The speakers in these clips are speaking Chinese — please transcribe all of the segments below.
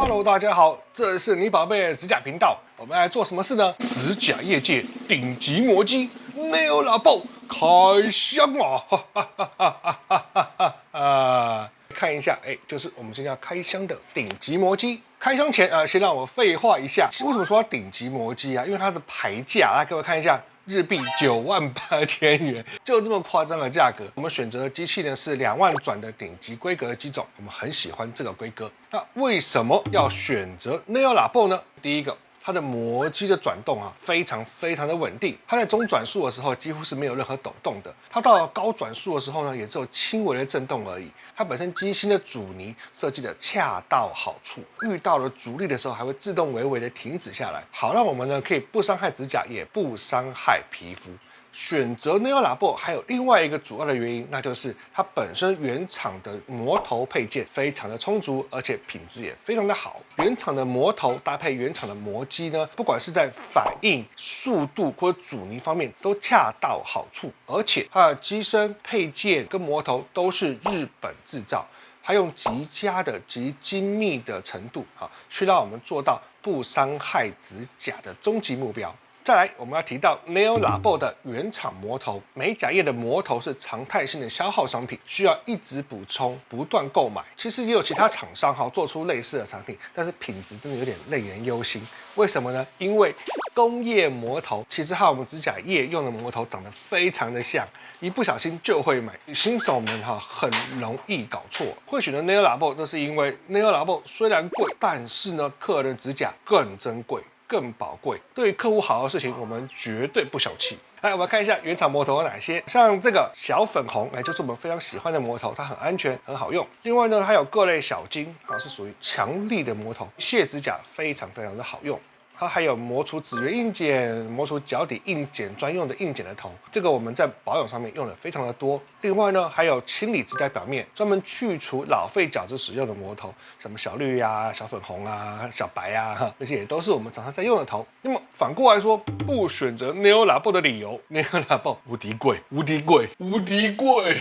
Hello， 大家好，这是你宝贝的指甲频道。我们来做什么事呢？指甲业界顶级魔机 Nail Labo 开箱啊！哈哈哈哈哈哈哈！看一下，就是我们今天要开箱的顶级魔机。开箱前先让我废话一下，为什么说它顶级魔机啊？因为它的牌价，来给我看一下。日币98000元，就这么夸张的价格。我们选择的机器呢是2万转的顶级规格的机种，我们很喜欢这个规格。那为什么要选择 Nail Labo 呢？第一个，它的磨机的转动非常的稳定，它在中转速的时候几乎是没有任何抖动的，它到了高转速的时候呢，也只有轻微的震动而已。它本身机芯的阻尼设计的恰到好处，遇到了阻力的时候还会自动微微的停止下来，好让我们呢可以不伤害指甲，也不伤害皮肤。选择 Nail Labo 还有另外一个主要的原因，那就是它本身原厂的磨头配件非常的充足，而且品质也非常的好。原厂的磨头搭配原厂的磨机呢，不管是在反应速度或者阻尼方面都恰到好处，而且它的机身配件跟磨头都是日本制造。它用极佳的、极精密的程度去让我们做到不伤害指甲的终极目标。再来，我们要提到 Nail Labo 的原厂磨头，美甲业的磨头是常态性的消耗商品，需要一直补充、不断购买。其实也有其他厂商做出类似的产品，但是品质真的有点令人忧心。为什么呢？因为工业磨头其实和我们指甲业用的磨头长得非常的像，一不小心就会买。新手们很容易搞错。会选择 Nail Labo， 那是因为 Nail Labo 虽然贵，但是呢，客人指甲更珍贵。更宝贵，对于客户好的事情，我们绝对不小气。来，我们看一下原厂磨头有哪些，像这个小粉红，就是我们非常喜欢的磨头，它很安全，很好用。另外呢，它有各类小金，是属于强力的磨头，卸指甲非常的好用。它还有磨除指缘硬剪、磨除脚底硬剪专用的硬剪的头，这个我们在保养上面用的非常的多。另外呢，还有清理指甲表面，专门去除老废角质使用的磨头，什么小绿啊、小粉红啊、小白啊，这些也都是我们常常在用的头。那么反过来说，不选择 Nail Labo 的理由 ，Nail Labo 无敌贵。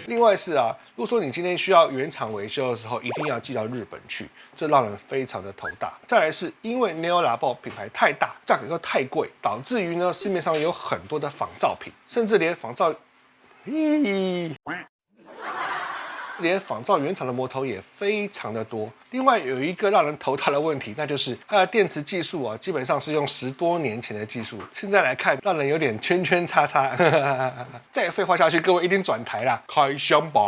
另外是如果说你今天需要原厂维修的时候，一定要寄到日本去，这让人非常的头大。再来是因为 Nail Labo 品牌太大，价格又太贵，导致于呢市面上有很多的仿造品，甚至连仿造原厂的磨头也非常的多。另外有一个让人头大的问题，那就是它的电池技术基本上是用10多年前的技术，现在来看让人有点圈圈叉叉。再废话下去，各位一定转台啦，开箱吧。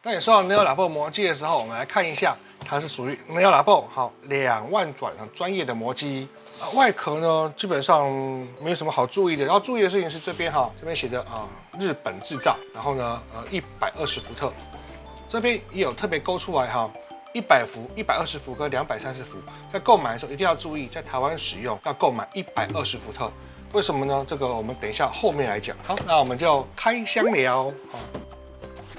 那你说到 Nail Labo 磨机的时候，我们来看一下，它是属于 Nail Labo 2万转专业的磨机。外壳呢，基本上没有什么好注意的。要注意的事情是这边这边写的日本制造，然后呢120伏特，这边也有特别勾出来100伏、120伏跟230伏，在购买的时候一定要注意，在台湾使用要购买120伏特。为什么呢？这个我们等一下后面来讲。好，那我们就开箱聊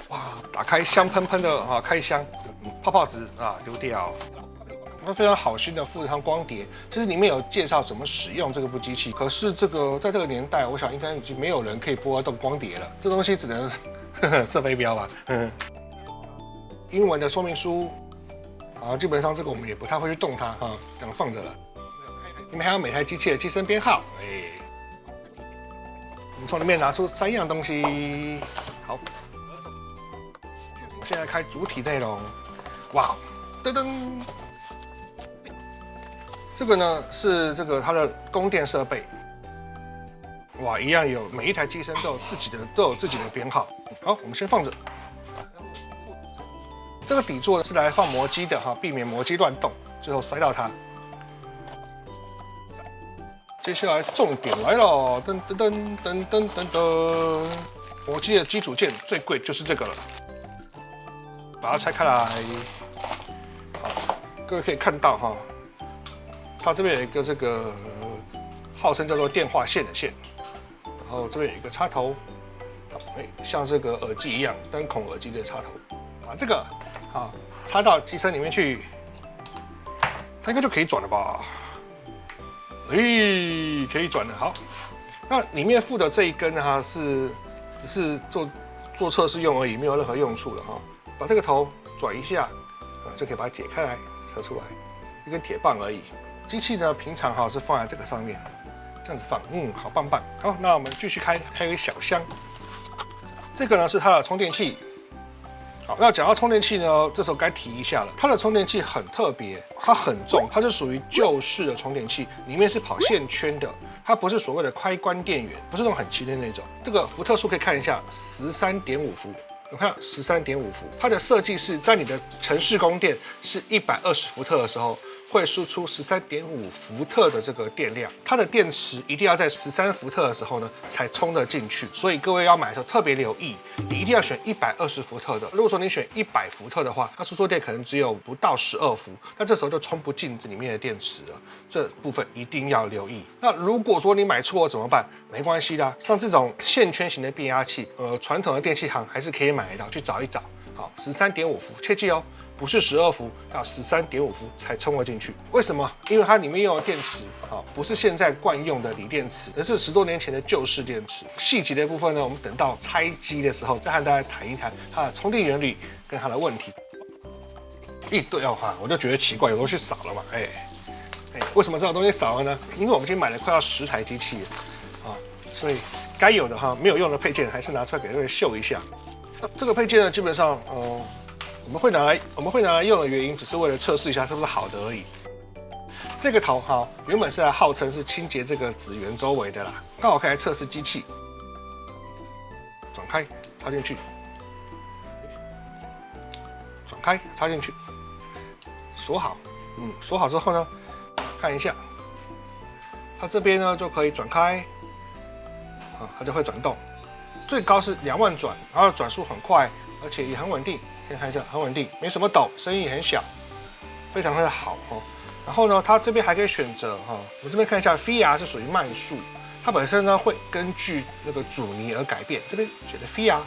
哇，打开香喷喷的开箱，泡泡纸丢掉。它非常好心的附了一张光碟，其实里面有介绍怎么使用这个部机器。可是在这个年代，我想应该已经没有人可以播得动光碟了，这东西只能射飞镖吧。英文的说明书，基本上这个我们也不太会去动它这样放着了。里面还有每台机器的机身编号，我们从里面拿出3样东西。好，我现在开主体内容，哇，噔噔。这个呢是它的供电设备，哇，一样有每一台机身都有自己的编号。好，我们先放着。这个底座是来放磨机的避免磨机乱动，最后摔到它。接下来重点来了，噔噔噔噔噔噔噔，磨机的基础件最贵就是这个了，把它拆开来。好，各位可以看到它这边有一个这个号称叫做电话线的线，然后这边有一个插头，像这个耳机一样单孔耳机的插头，把这个插到机身里面去，它应该就可以转了吧？可以转了。好，那里面附的这一根只是做测试用而已，没有任何用处的把这个头转一下，就可以把它解开来，扯出来。一根铁棒而已。机器呢，平常是放在这个上面，这样子放，好棒棒。好，那我们继续开一个小箱。这个呢是它的充电器。好，那讲到充电器呢，这时候该提一下了。它的充电器很特别，它很重，它是属于旧式的充电器，里面是跑线圈的，它不是所谓的开关电源，不是那种很轻的那种。这个伏特数可以看一下，13.5伏。我看13.5伏，它的设计是在你的城市供电是120伏特的时候，会输出13.5伏特的这个电量。它的电池一定要在13伏特的时候呢才充得进去，所以各位要买的时候特别留意，你一定要选120伏特的。如果说你选100伏特的话，它输出电可能只有不到12伏，那这时候就充不进里面的电池了。这部分一定要留意。那如果说你买错了怎么办？没关系的，像这种线圈型的变压器，传统的电器行还是可以买得到，去找一找。好，13.5伏，切记哦。不是12伏，要13.5伏才充得进去。为什么？因为它里面用的电池不是现在惯用的锂电池，而是10多年前的旧式电池。细节的部分呢，我们等到拆机的时候再和大家谈一谈它的充电原理跟它的问题。对哦我就觉得奇怪，有东西少了嘛，为什么这种东西少了呢？因为我们已经买了快要10台机器了所以该有的没有用的配件还是拿出来给各位秀一下。那这个配件呢，基本上我们会拿来用的原因，只是为了测试一下是不是好的而已。这个头原本是来号称是清洁这个子源周围的啦，刚好可以来测试机器。转开，插进去，转开，插进去，锁好。锁好之后呢，看一下，它这边呢就可以转开，它就会转动，最高是2万转，然后转速很快，而且也很稳定。可以看一下，很稳定，没什么抖，声音也很小，非常的好然后呢，它这边还可以选择我这边看一下 ，VR 是属于慢速，它本身呢会根据那个阻尼而改变。这边选的 VR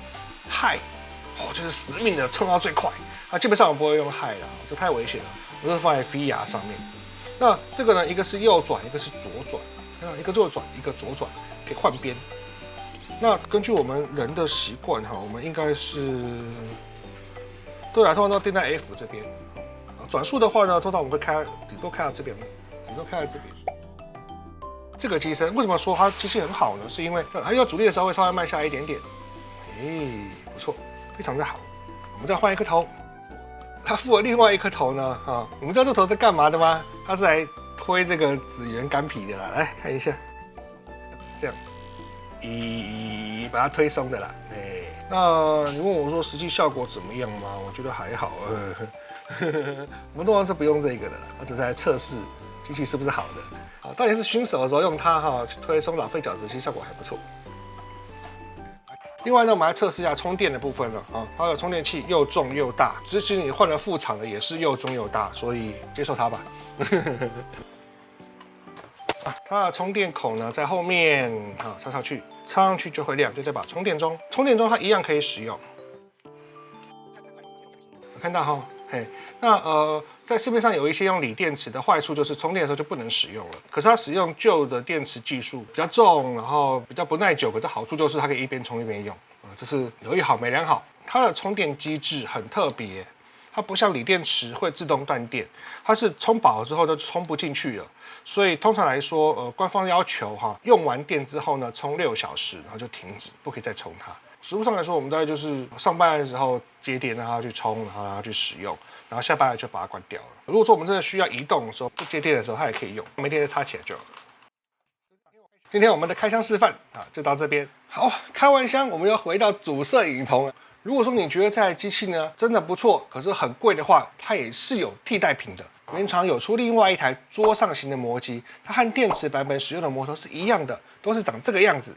High， 就是死命的冲到最快。基本上我不会用 High 啦，这太危险了，我是放在 VR 上面。那这个呢，一个是右转，一个是左转，一个右转，一个左转，可以换边。那根据我们人的习惯我们应该是。对啦，通常都定在 F 这边。转速的话呢，通常我们会顶多开到这边，这个机身为什么说它机器很好呢？是因为它要阻力的时候会稍微慢下来一点点。不错，非常的好。我们再换一颗头，它附了另外一颗头呢。你们知道这头是干嘛的吗？它是来推这个子源干皮的啦。来看一下，这样子，把它推松的啦。那你问我说实际效果怎么样吗？我觉得还好。我们通常是不用这个的啦，我只是来测试机器是不是好的。当然是新手的时候用它去推松老废角质，其实效果还不错。另外呢，我们来测试一下充电的部分了它的充电器又重又大，即使你换了副厂的也是又重又大，所以接受它吧。它的充电口呢在后面插上去。插上去就会亮，就代表充电中。充电中它一样可以使用。有看到那在市面上有一些用锂电池的坏处就是充电的时候就不能使用了。可是它使用旧的电池技术比较重，然后比较不耐久，可是好处就是它可以一边充一边用。这是有一好没两好。它的充电机制很特别。它不像锂电池会自动断电，它是充饱了之后就充不进去了。所以通常来说，官方要求用完电之后呢，充6小时，然后就停止，不可以再充它。实务上来说，我们大概就是上班的时候接电，让它去充，然后让它去使用，然后下班了就把它关掉了。如果说我们真的需要移动的时候，不接电的时候，它也可以用，没电再插起来就好了。今天我们的开箱示范就到这边。好，开完箱，我们又回到主摄影棚了。如果说你觉得这台机器呢真的不错，可是很贵的话，它也是有替代品的。原厂有出另外一台桌上型的摩机，它和电池版本使用的摩托是一样的，都是长这个样子。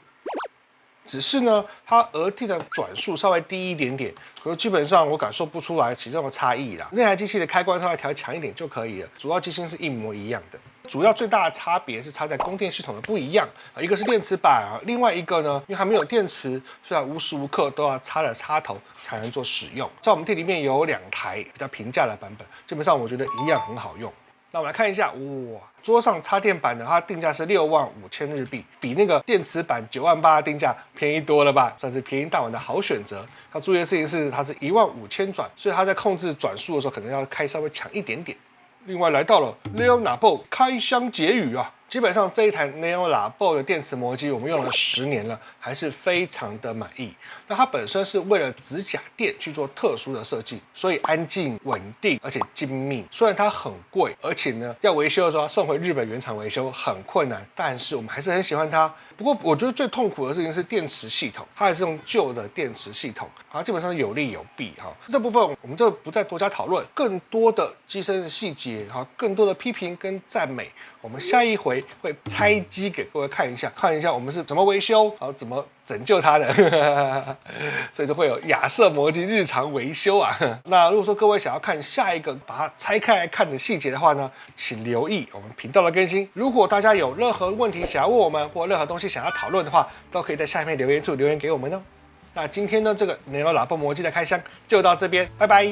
只是呢，它额娣的转速稍微低一点点，可是基本上我感受不出来其中的差异啦。那台机器的开关稍微调强一点就可以了，主要机芯是一模一样的。主要最大的差别是差在供电系统的不一样一个是电池板另外一个呢，因为它没有电池，所以无时无刻都要插着插头才能做使用。在我们店里面有2台比较平价的版本，基本上我觉得一样很好用。那我们来看一下，哇，桌上插电板的它定价是65000日币，比那个电池板98000的定价便宜多了吧？算是便宜大碗的好选择。要注意的事情是，它是15000转，所以它在控制转速的时候可能要开稍微强一点点。另外来到了 Neo Labo 开箱结语啊。基本上这一台 Neo Labo 的电磁磨机，我们用了10年了，还是非常的满意。那它本身是为了指甲垫去做特殊的设计，所以安静、稳定，而且精密。虽然它很贵，而且呢要维修的时候要送回日本原厂维修很困难，但是我们还是很喜欢它。不过我觉得最痛苦的事情是电池系统，它还是用旧的电池系统，它基本上有利有弊哈。这部分我们就不再多加讨论，更多的机身的细节哈，更多的批评跟赞美，我们下一回会拆机给各位看一下我们是怎么维修，然后怎么拯救它的，所以就会有亚瑟摩机日常维修啊。那如果说各位想要看下一个把它拆开来看的细节的话呢，请留意我们频道的更新。如果大家有任何问题想要问我们，或任何东西想要讨论的话，都可以在下面留言处留言给我们哦。那今天呢，这个Neo Labo磨机的开箱就到这边，拜拜。